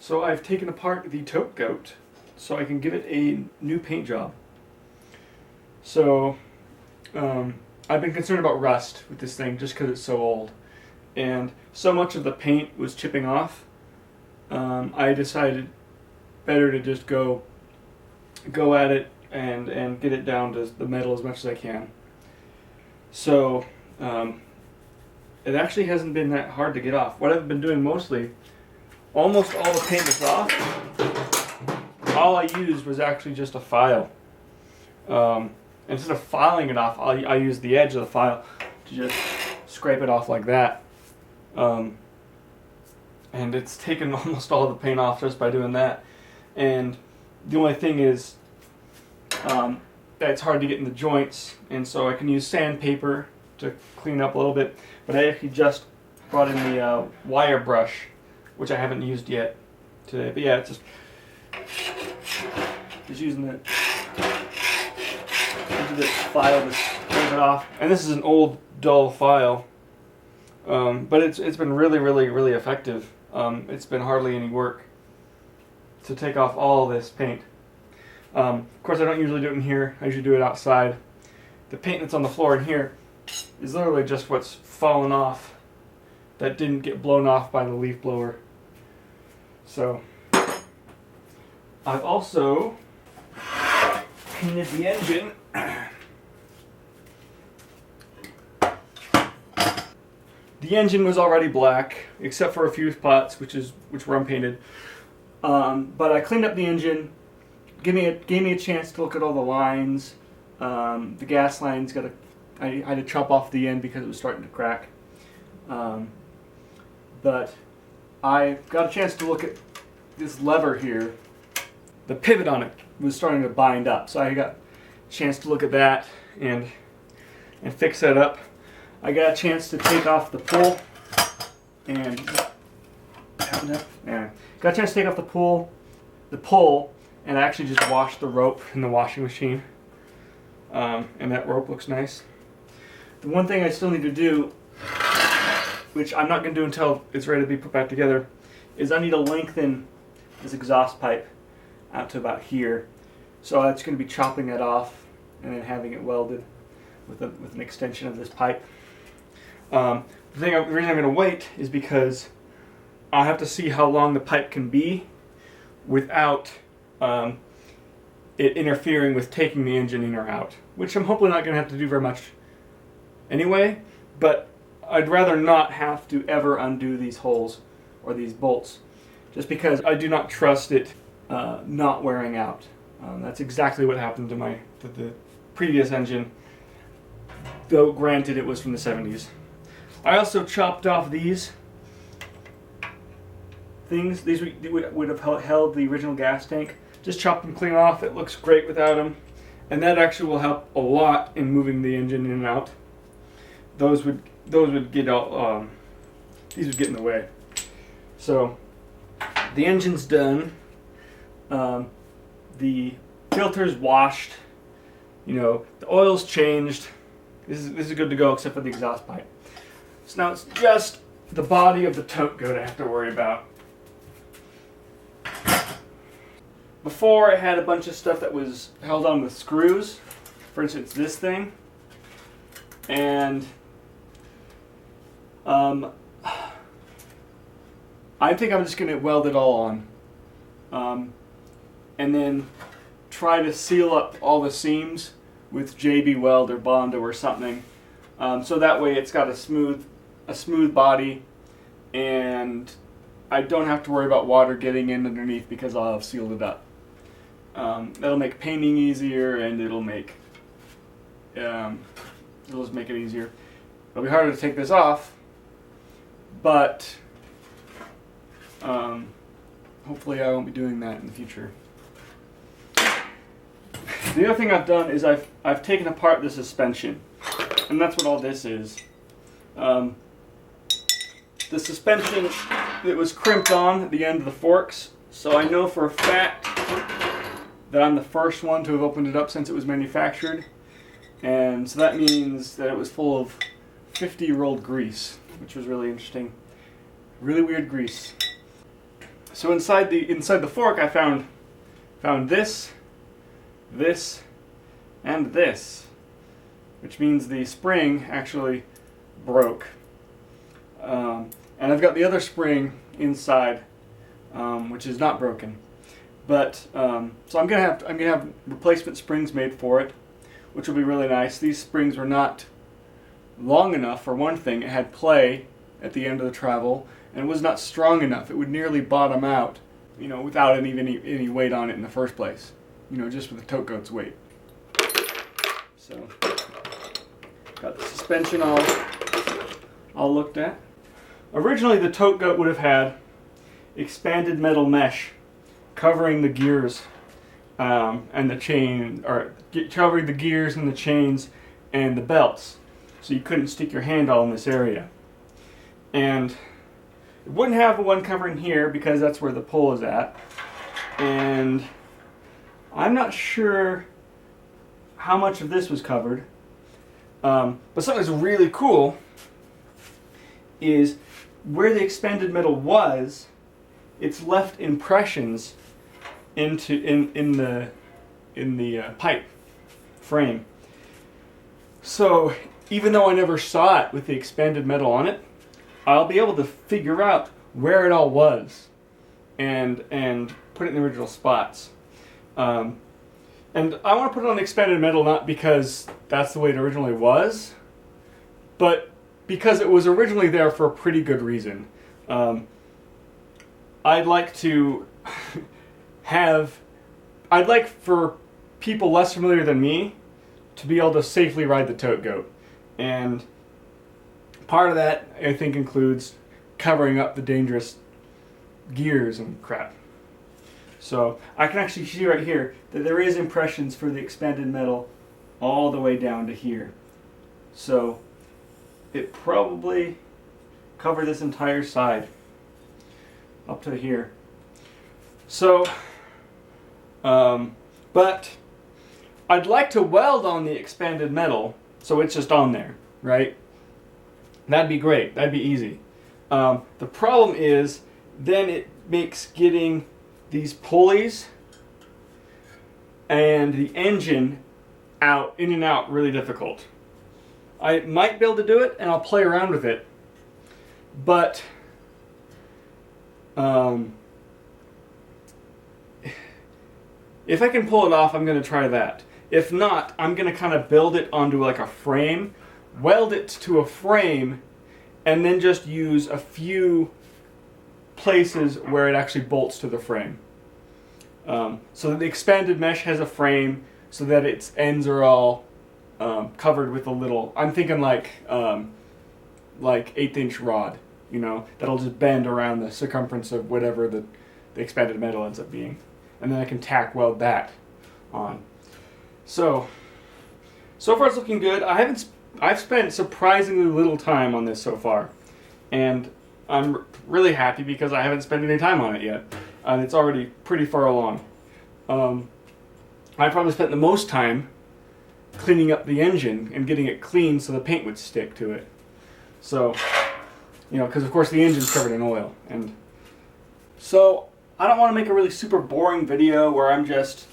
So I've taken apart the Tote Gote so I can give it a new paint job. So I've been concerned about rust with this thing just because it's so old. And so much of the paint was chipping off. I decided better to just go at it and get it down to the metal as much as I can. So it actually hasn't been that hard to get off. What I've been doing mostly, almost all the paint is off. All I used was actually just a file. Instead of filing it off, I use the edge of the file to just scrape it off like that. And it's taken almost all the paint off just by doing that. And the only thing is that it's hard to get in the joints, and so I can use sandpaper to clean up a little bit. But I actually just brought in the wire brush, which I haven't used yet today. But yeah, it's just using the file to scrape it off. And this is an old, dull file, but it's been really effective. It's been hardly any work to take off all this paint. Of course, I don't usually do it in here. I usually do it outside. The paint that's on the floor in here is literally just what's fallen off that didn't get blown off by the leaf blower. So I've also painted the engine. The engine was already black, except for a few spots, which were unpainted. But I cleaned up the engine, gave me a chance to look at all the lines. The gas lines I had to chop off the end because it was starting to crack. But I got a chance to look at this lever here. The pivot on it was starting to bind up, so I got a chance to look at that and fix that up. I got a chance to take off the pull and got a chance to take off the pull, and I actually just washed the rope in the washing machine. And that rope looks nice. The one thing I still need to do, which I'm not going to do until it's ready to be put back together, is I need to lengthen this exhaust pipe out to about here. So that's going to be chopping it off and then having it welded with an extension of this pipe. The reason I'm going to wait is because I have to see how long the pipe can be without it interfering with taking the engine in or out, which I'm hopefully not going to have to do very much anyway, but I'd rather not have to ever undo these holes or these bolts, just because I do not trust it not wearing out. That's exactly what happened to the previous engine, though granted it was from the 70s. I also chopped off these things. These would have held the original gas tank. Just chopped them clean off. It looks great without them, and that actually will help a lot in moving the engine in and out. Those would get out. These would get in the way. So the engine's done. The filter's washed. The oil's changed. This is good to go, except for the exhaust pipe. So now it's just the body of the Tote Gote I have to worry about. Before, I had a bunch of stuff that was held on with screws. For instance, this thing. And I think I'm just going to weld it all on. And then try to seal up all the seams with JB Weld or Bondo or something. So that way it's got a smooth body, and I don't have to worry about water getting in underneath because I'll have sealed it up. That'll make painting easier, and it'll just make it easier. It'll be harder to take this off, but hopefully I won't be doing that in the future. The other thing I've done is I've taken apart the suspension, and that's what all this is. The suspension, it was crimped on at the end of the forks, so I know for a fact that I'm the first one to have opened it up since it was manufactured, and so that means that it was full of 50-year-old grease, which was really interesting. Really weird grease. So inside the fork, I found this, this, and this, which means the spring actually broke. And I've got the other spring inside, which is not broken. But so I'm gonna have replacement springs made for it, which will be really nice. These springs were not long enough, for one thing. It had play at the end of the travel, and it was not strong enough. It would nearly bottom out, you know, without any weight on it in the first place. You know, just with the Tote Gote's weight. So, got the suspension all looked at. Originally, the Tote Gote would have had expanded metal mesh covering the gears and the chain, or covering the gears and the chains and the belts, so you couldn't stick your hand all in this area. And it wouldn't have one covering here because that's where the pull is at. And I'm not sure how much of this was covered. But something that's really cool is where the expanded metal was, it's left impressions in the pipe frame. So even though I never saw it with the expanded metal on it, I'll be able to figure out where it all was and put it in the original spots. And I want to put it on expanded metal not because that's the way it originally was, but because it was originally there for a pretty good reason. I'd like for people less familiar than me to be able to safely ride the Tote Gote. And part of that, I think, includes covering up the dangerous gears and crap. So I can actually see right here that there is impressions for the expanded metal all the way down to here. So it probably covered this entire side up to here. So, but I'd like to weld on the expanded metal so it's just on there, right? That'd be great. That'd be easy. The problem is then it makes getting these pulleys and the engine in and out really difficult. I might be able to do it, and I'll play around with it, but if I can pull it off, I'm going to try that. If not, I'm going to kind of build it onto like a frame, weld it to a frame, and then just use a few places where it actually bolts to the frame. So the expanded mesh has a frame so that its ends are all covered with a little, I'm thinking like 1/8" rod, you know, that'll just bend around the circumference of whatever the expanded metal ends up being. And then I can tack weld that on. So far it's looking good. I've spent surprisingly little time on this so far, and I'm really happy because I haven't spent any time on it yet, and it's already pretty far along. I probably spent the most time cleaning up the engine and getting it clean so the paint would stick to it. So, you know, because of course the engine's covered in oil, and so I don't want to make a really super boring video where I'm just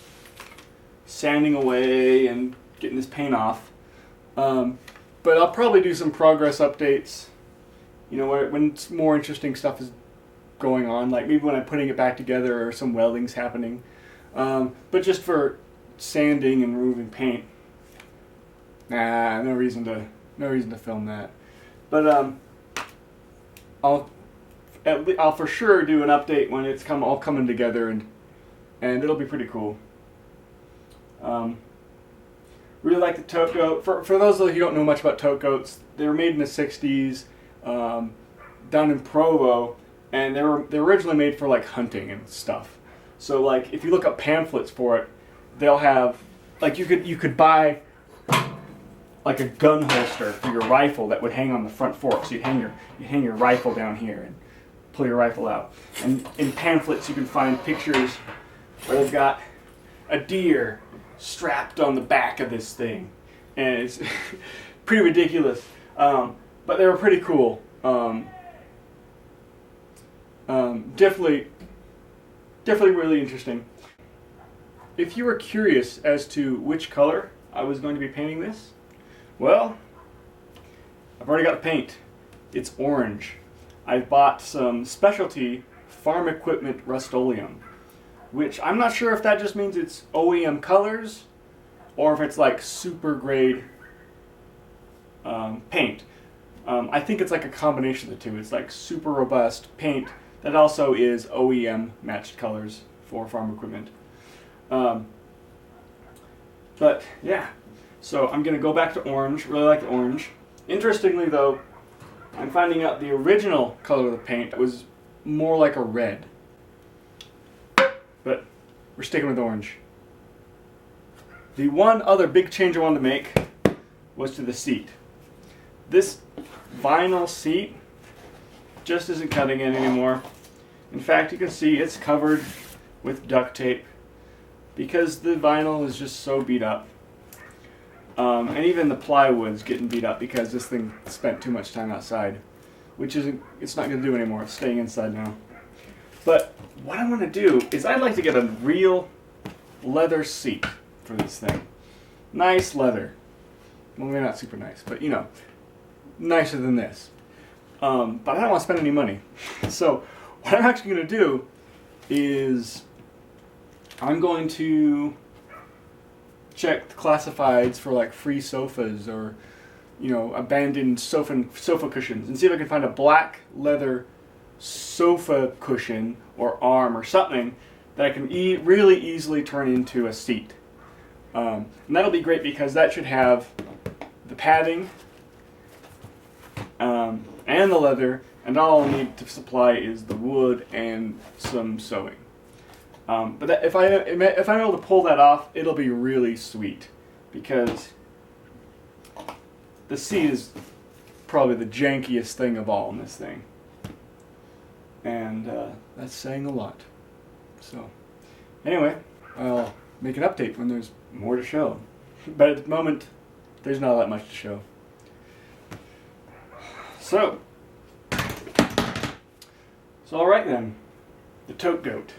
sanding away and getting this paint off. But I'll probably do some progress updates, you know, when more interesting stuff is going on, like maybe when I'm putting it back together or some welding's happening. But just for sanding and removing paint, no reason to film that. But I'll for sure do an update when it's all coming together, and it'll be pretty cool. Really like the Tote Gote. For those of you who don't know much about Tote Gotes, they were made in the 60s down in Provo, and they were originally made for like hunting and stuff. So like if you look up pamphlets for it, they'll have like you could buy like a gun holster for your rifle that would hang on the front fork. So you hang your rifle down here and pull your rifle out. And in pamphlets you can find pictures where they've got a deer strapped on the back of this thing, and it's pretty ridiculous, but they were pretty cool. Definitely definitely really interesting. If you were curious as to which color I was going to be painting this, well, I've already got the paint. It's orange. I've bought some specialty farm equipment Rust-Oleum, which I'm not sure if that just means it's OEM colors or if it's like super grade paint. I think it's like a combination of the two. It's like super robust paint that also is OEM matched colors for farm equipment. But yeah, so I'm going to go back to orange. Really like the orange. Interestingly though, I'm finding out the original color of the paint was more like a red. But we're sticking with orange. The one other big change I wanted to make was to the seat. This vinyl seat just isn't cutting it anymore. In fact, you can see it's covered with duct tape because the vinyl is just so beat up. And even the plywood's getting beat up because this thing spent too much time outside, which it's not going to do anymore. It's staying inside now. But what I want to do is I'd like to get a real leather seat for this thing. Nice leather. Well, maybe not super nice, but you know, nicer than this. But I don't want to spend any money. So what I'm actually going to do is I'm going to check the classifieds for like free sofas or, you know, abandoned sofa cushions and see if I can find a black leather sofa cushion or arm or something that I can really easily turn into a seat. And that'll be great because that should have the padding and the leather, and all I'll need to supply is the wood and some sewing. But if I'm able to pull that off, it'll be really sweet because the seat is probably the jankiest thing of all in this thing. And that's saying a lot. So anyway, I'll make an update when there's more to show. But at the moment, there's not that much to show. So alright then, the Tote Gote.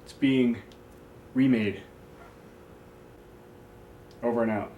It's being remade. Over and out.